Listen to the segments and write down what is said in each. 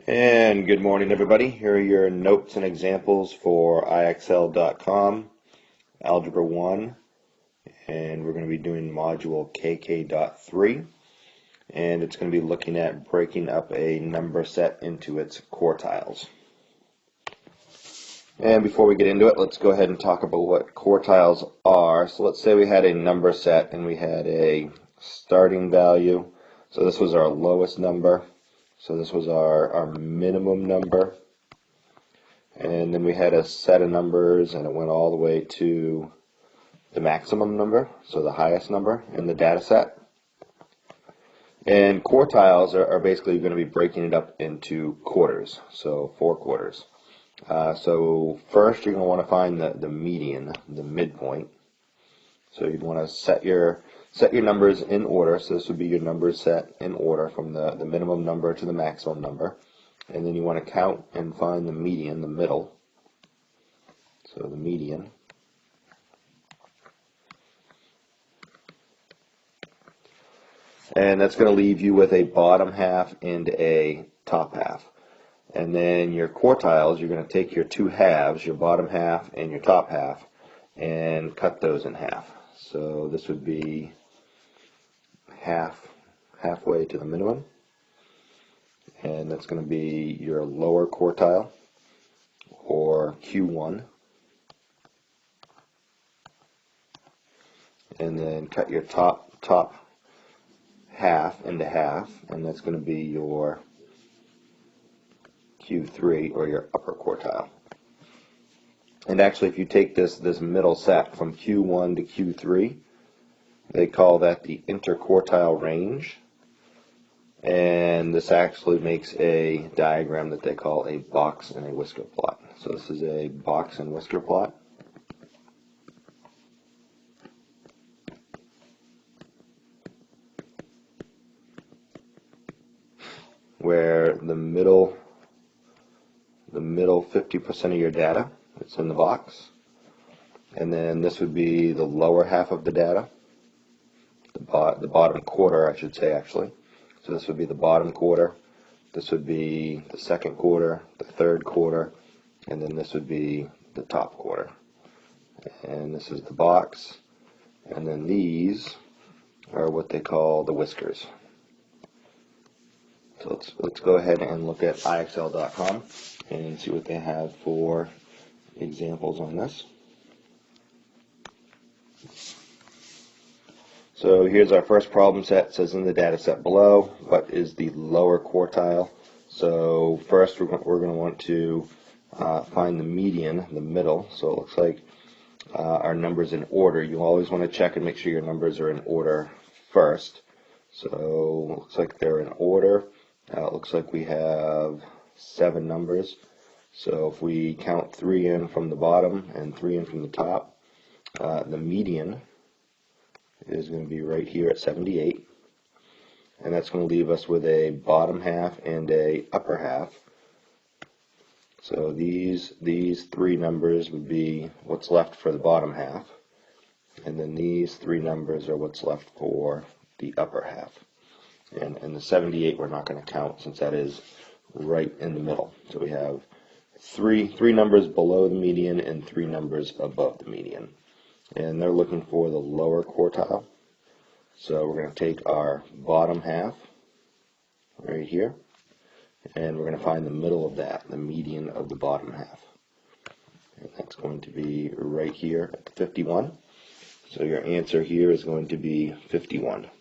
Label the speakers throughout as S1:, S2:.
S1: And good morning, everybody. Here are your notes and examples for IXL.com, Algebra 1, and we're going to be doing module KK.3, and it's going to be looking at breaking up a number set into its quartiles. And before we get into it, let's go ahead and talk about what quartiles are. So let's say we had a number set and we had a starting value. So this was our lowest number. So this was our minimum number, and then we had a set of numbers and it went all the way to the maximum number, so the highest number in the data set. And quartiles are basically going to be breaking it up into quarters, so 4 quarters. So first you're going to want to find the median, the midpoint. So you'd want to set your numbers in order. So this would be your numbers set in order from the minimum number to the maximum number. And then you want to count and find the median, the middle. So the median. And that's going to leave you with a bottom half and a top half. And then your quartiles, you're going to take your two halves, your bottom half and your top half, and cut those in half. So this would be halfway to the minimum, and that's going to be your lower quartile, or Q1, and then cut your top half into half, and that's going to be your Q3, or your upper quartile. And actually, if you take this middle set from Q1 to Q3, they call that the interquartile range. And this actually makes a diagram that they call a box and a whisker plot. So this is a box and whisker plot. Where the middle 50% of your data, it's in the box. And then this would be the lower half of the data. The bottom quarter, I should say, actually. So this would be the bottom quarter, this would be the second quarter, the third quarter, and then this would be the top quarter. And this is the box, and then these are what they call the whiskers. So let's go ahead and look at IXL.com and see what they have for examples on this. So here's our first problem set. It says in the data set below, what is the lower quartile? So first we're going to want to find the median, the middle. So it looks like our numbers in order. You always want to check and make sure your numbers are in order first. So it looks like they're in order. It looks like we have 7 numbers. So if we count 3 in from the bottom and 3 in from the top, the median is going to be right here at 78, and that's going to leave us with a bottom half and a upper half. So these 3 numbers would be what's left for the bottom half, and then these 3 numbers are what's left for the upper half. And the 78 we're not going to count since that is right in the middle. So we have three numbers below the median and 3 numbers above the median. And they're looking for the lower quartile. So we're going to take our bottom half right here, and we're going to find the middle of that, the median of the bottom half. And that's going to be right here at 51. So your answer here is going to be 51.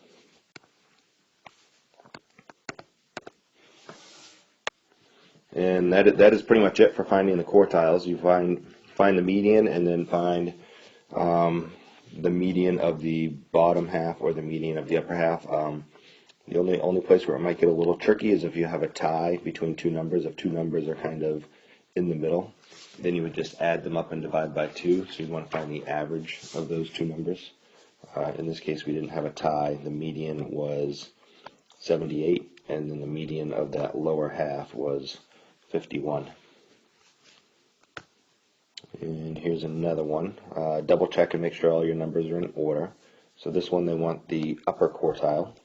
S1: And that is pretty much it for finding the quartiles. You find the median, and then find the median of the bottom half or the median of the upper half. The only place where it might get a little tricky is if you have a tie between 2 numbers. If 2 numbers are kind of in the middle, then you would just add them up and divide by 2. So you'd want to find the average of those 2 numbers. In this case, we didn't have a tie. The median was 78, and then the median of that lower half was 51. And here's another one. Double check and make sure all your numbers are in order. So this one, they want the upper quartile.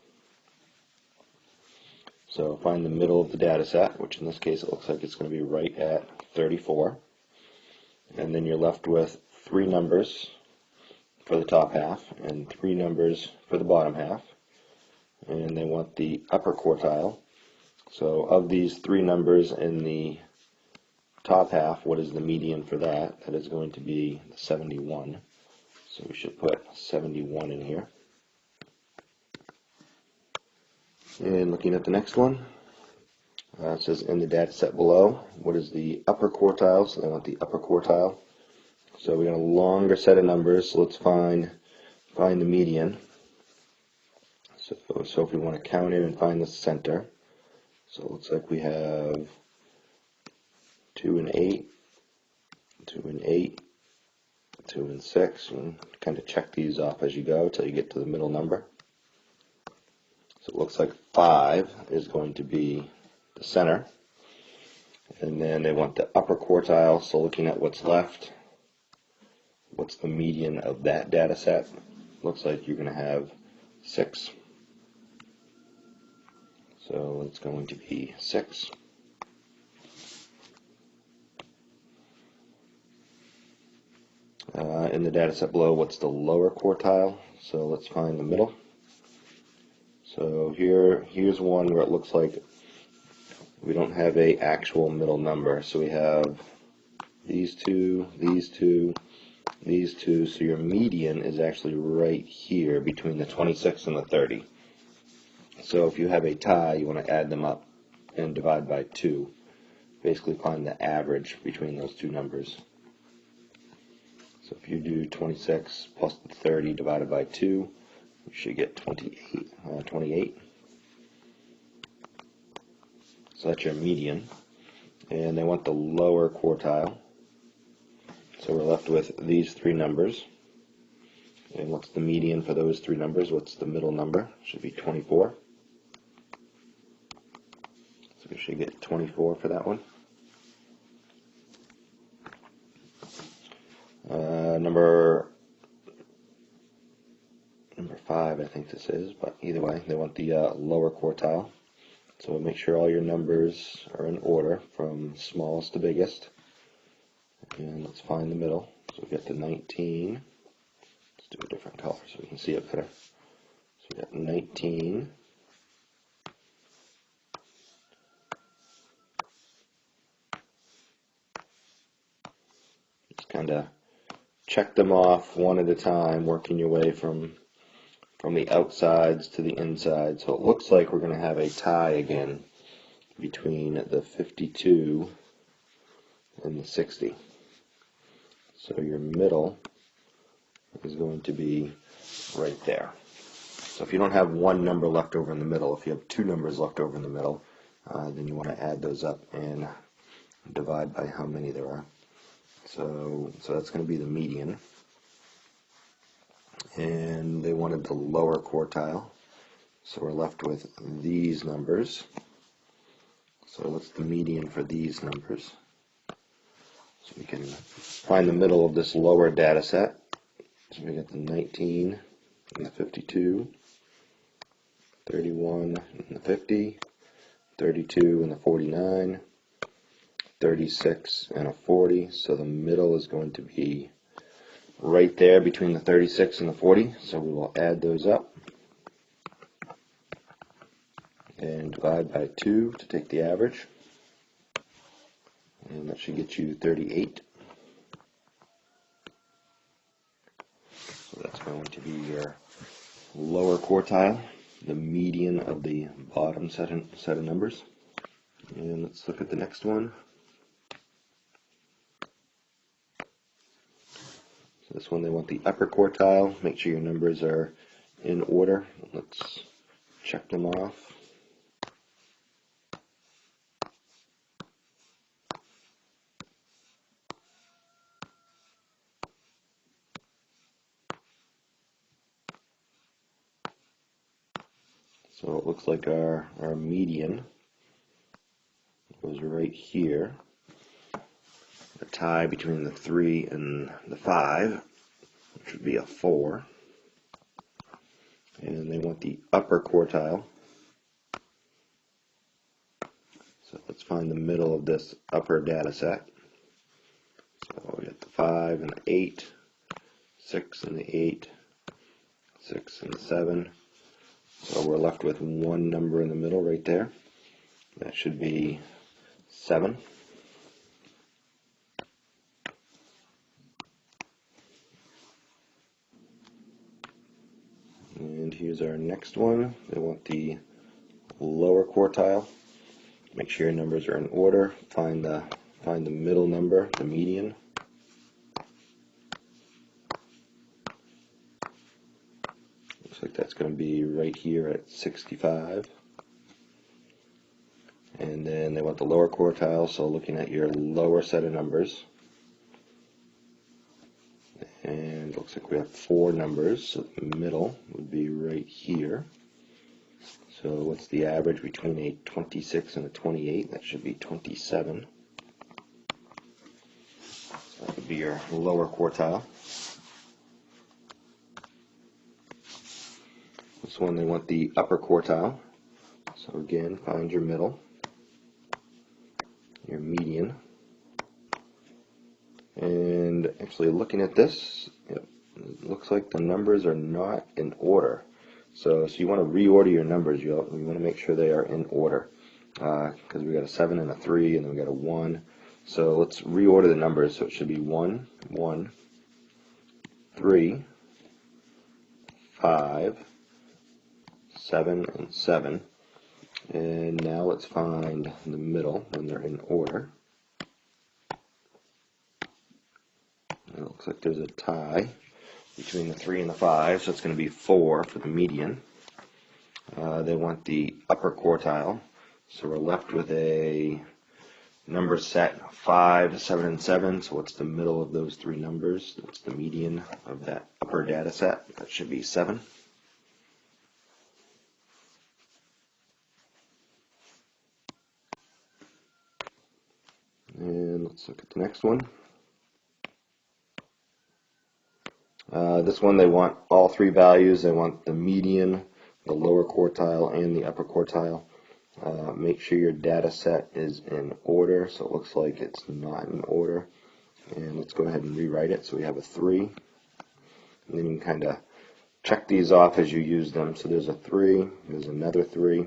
S1: So find the middle of the data set, which in this case it looks like it's going to be right at 34. And then you're left with 3 numbers for the top half and 3 numbers for the bottom half. And they want the upper quartile. So of these 3 numbers in the top half, what is the median for that? That is going to be 71. So we should put 71 in here. And looking at the next one, it says in the data set below, what is the upper quartile? So they want the upper quartile. So we got a longer set of numbers, so let's find the median. So if we want to count in and find the center, so it looks like we have 2 and 8, 2 and 8, 2 and 6, and kind of check these off as you go until you get to the middle number. So it looks like 5 is going to be the center, and then they want the upper quartile, so looking at what's left, what's the median of that data set? Looks like you're going to have 6. So it's going to be 6. In the data set below, what's the lower quartile? So let's find the middle. So here's one where it looks like we don't have a actual middle number. So we have these two, these two, these two. So your median is actually right here between the 26 and the 30. So if you have a tie, you want to add them up and divide by 2. Basically find the average between those 2 numbers. So if you do 26 plus 30 divided by 2, you should get 28. So that's your median. And they want the lower quartile. So we're left with these 3 numbers. And what's the median for those 3 numbers? What's the middle number? Should be 24. So we should get 24 for that one. Number 5, I think this is, but either way, they want the lower quartile. So make sure all your numbers are in order from smallest to biggest. And let's find the middle. So we got the 19. Let's do a different color so we can see it better. So we got 19. Just kind of check them off one at a time, working your way from the outsides to the inside. So it looks like we're going to have a tie again between the 52 and the 60. So your middle is going to be right there. So if you don't have one number left over in the middle, if you have 2 numbers left over in the middle, then you want to add those up and divide by how many there are. So that's going to be the median. And they wanted the lower quartile. So we're left with these numbers. So what's the median for these numbers? So we can find the middle of this lower data set. So we got the 19 and the 52, 31 and the 50, 32 and the 49, 36 and a 40. So the middle is going to be right there between the 36 and the 40. So we will add those up and divide by 2 to take the average. And that should get you 38. So that's going to be your lower quartile, the median of the bottom set of numbers. And let's look at the next one. So this one, they want the upper quartile. Make sure your numbers are in order. Let's check them off. So it looks like our median was right here. A tie between the 3 and the 5, which would be a 4. And they want the upper quartile. So let's find the middle of this upper data set. So we got the 5 and the 8, 6 and the 8, 6 and the 7. So we're left with one number in the middle right there. That should be 7. And here's our next one. They want the lower quartile. Make sure your numbers are in order. Find the middle number, the median. Looks like that's going to be right here at 65. And then they want the lower quartile, so looking at your lower set of numbers. And it looks like we have 4 numbers, so the middle would be right here. So what's the average between a 26 and a 28? That should be 27. So that would be your lower quartile. This one they want the upper quartile. So again, find your middle, your median. And actually looking at this, it looks like the numbers are not in order. So you want to reorder your numbers. You want to make sure they are in order. Because we got a 7 and a 3, and then we got a 1. So let's reorder the numbers. So it should be 1, 1, 3, 5, 7, and 7. And now let's find the middle when they're in order. It looks like there's a tie between the 3 and the 5, so it's going to be 4 for the median. They want the upper quartile, so we're left with a number set 5, 7, and 7. So what's the middle of those 3 numbers? That's the median of that upper data set. That should be 7. And let's look at the next one. This one they want all 3 values. They want the median, the lower quartile, and the upper quartile. Make sure your data set is in order. So it looks like it's not in order. And let's go ahead and rewrite it. So we have a 3. And then you can kind of check these off as you use them. So there's a 3, there's another 3.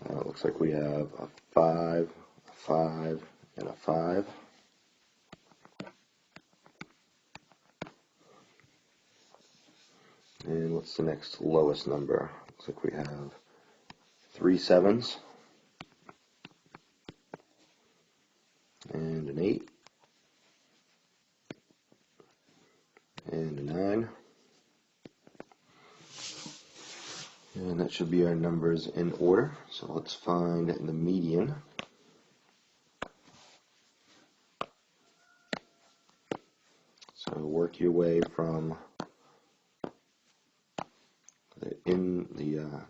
S1: Looks like we have a 5, a 5, and a 5. And what's the next lowest number? Looks like we have 3 7s and an 8 and a 9. And that should be our numbers in order. So let's find the median. So work your way from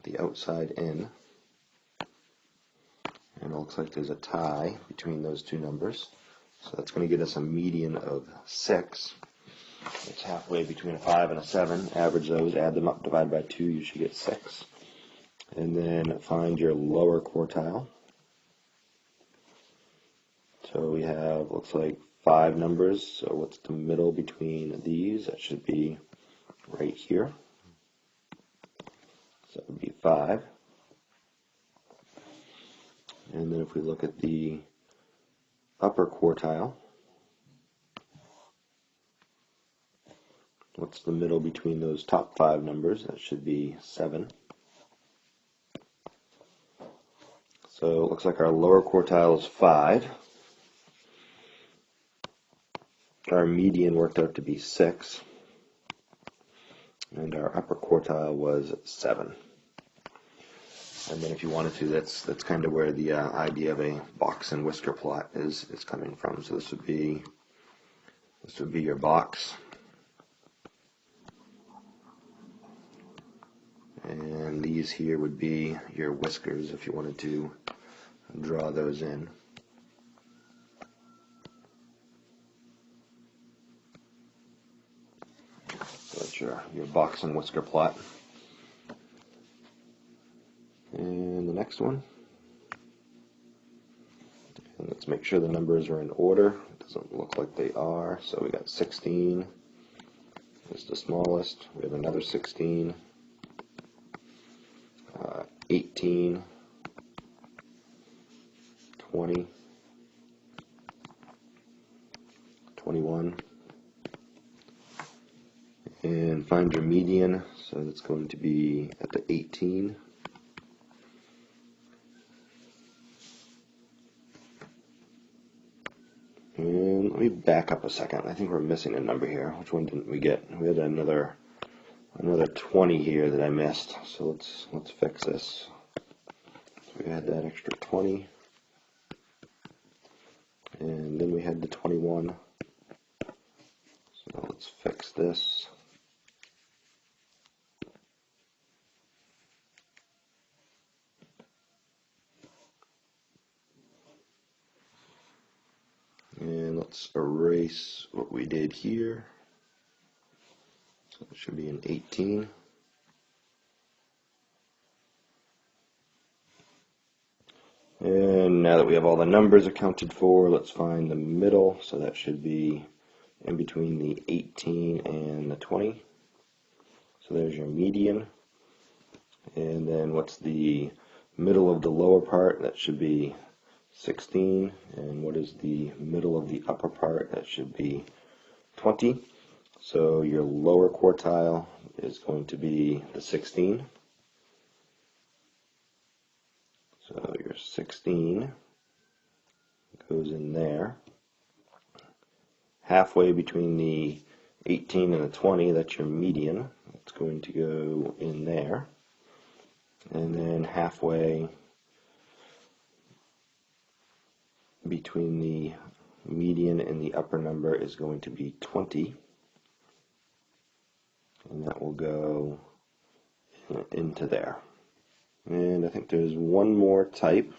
S1: the outside in, and it looks like there's a tie between those 2 numbers. So that's going to get us a median of 6. It's halfway between a 5 and a 7. Average those, add them up, divide by 2, you should get 6. And then find your lower quartile. So we have, looks like 5 numbers. So what's the middle between these? That should be right here. So that would be 5. And then if we look at the upper quartile, what's the middle between those top 5 numbers? That should be 7. So it looks like our lower quartile is 5. Our median worked out to be 6. And our upper quartile was 7. And then if you wanted to, that's kind of where the idea of a box and whisker plot is coming from. So this would be your box. And these here would be your whiskers if you wanted to draw those in. So that's your box and whisker plot. And the next one. make sure the numbers are in order. It doesn't look like they are. So we got 16 is the smallest. We have another 16, 18, 20, 21, and find your median. So that's going to be at the 18. And let me back up a second. I think we're missing a number here. Which one didn't we get? We had another 20 here that I missed. So let's fix this. So we had that extra 20, and then we had the 21. So let's fix this. And let's erase what we did here. So it should be an 18. And now that we have all the numbers accounted for, let's find the middle. So that should be in between the 18 and the 20. So there's your median. And then what's the middle of the lower part? That should be 16. And what is the middle of the upper part? That should be 20. So your lower quartile is going to be the 16. So your 16 goes in there. Halfway between the 18 and the 20, that's your median. It's going to go in there. And then halfway between the median and the upper number is going to be 20. And that will go into there. And I think there's one more type.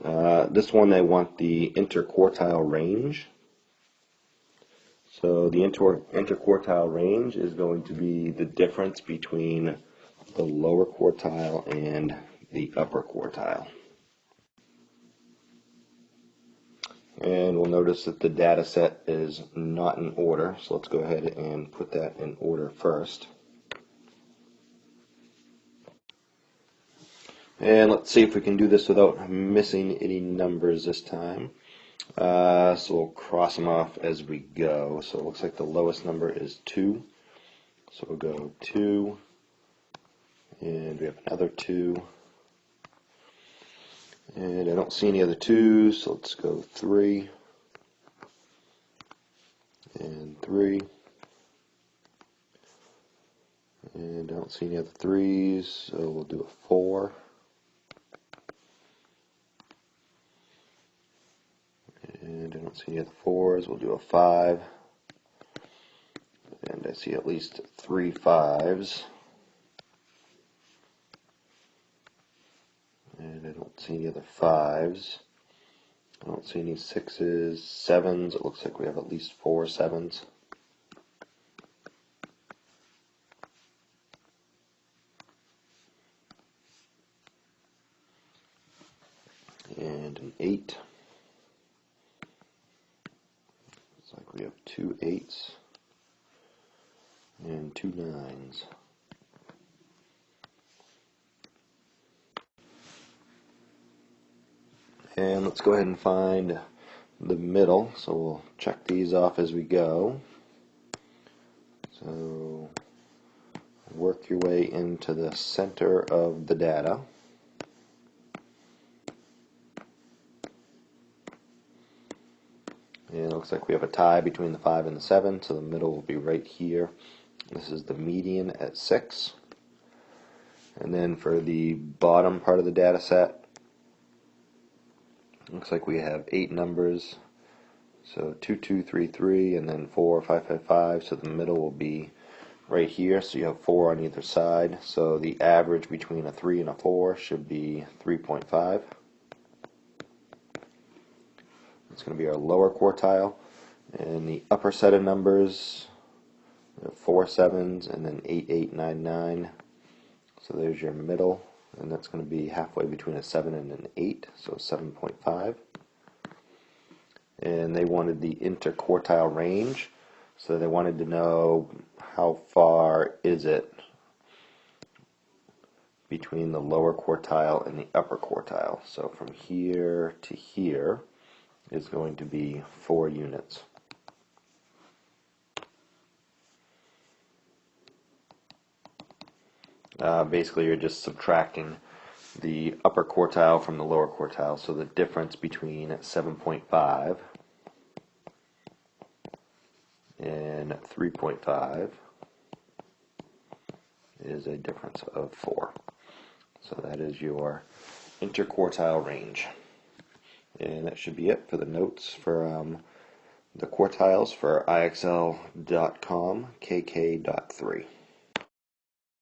S1: This one they want the interquartile range. So the interquartile range is going to be the difference between the lower quartile and the upper quartile. And we'll notice that the data set is not in order, so let's go ahead and put that in order first. And let's see if we can do this without missing any numbers this time. So we'll cross them off as we go. So it looks like the lowest number is 2. So we'll go 2, and we have another 2. And I don't see any other 2s, so let's go 3, and 3. And I don't see any other 3s, so we'll do a 4. And I don't see any other 4s, we'll do a 5. And I see at least 3 5s. And I don't see any other 5s. I don't see any 6s, 7s. It looks like we have at least 4 7s. And an 8. Looks like we have 2 8s and 2 9s. And let's go ahead and find the middle. So we'll check these off as we go. So work your way into the center of the data. And it looks like we have a tie between the 5 and the 7, so the middle will be right here. This is the median at 6. And then for the bottom part of the data set, looks like we have 8 numbers. So 2 2 3 3, and then 4 5 5 5. So the middle will be right here. So you have 4 on either side. So the average between a 3 and a 4 should be 3.5. It's going to be our lower quartile. And the upper set of numbers, 4 7s, and then 8 8 9 9. So there's your middle, and that's going to be halfway between a 7 and an 8, so 7.5. and they wanted the interquartile range. So they wanted to know how far is it between the lower quartile and the upper quartile. So from here to here is going to be 4 units. Basically, you're just subtracting the upper quartile from the lower quartile. So the difference between 7.5 and 3.5 is a difference of 4. So that is your interquartile range. And that should be it for the notes for the quartiles for IXL.com KK.3.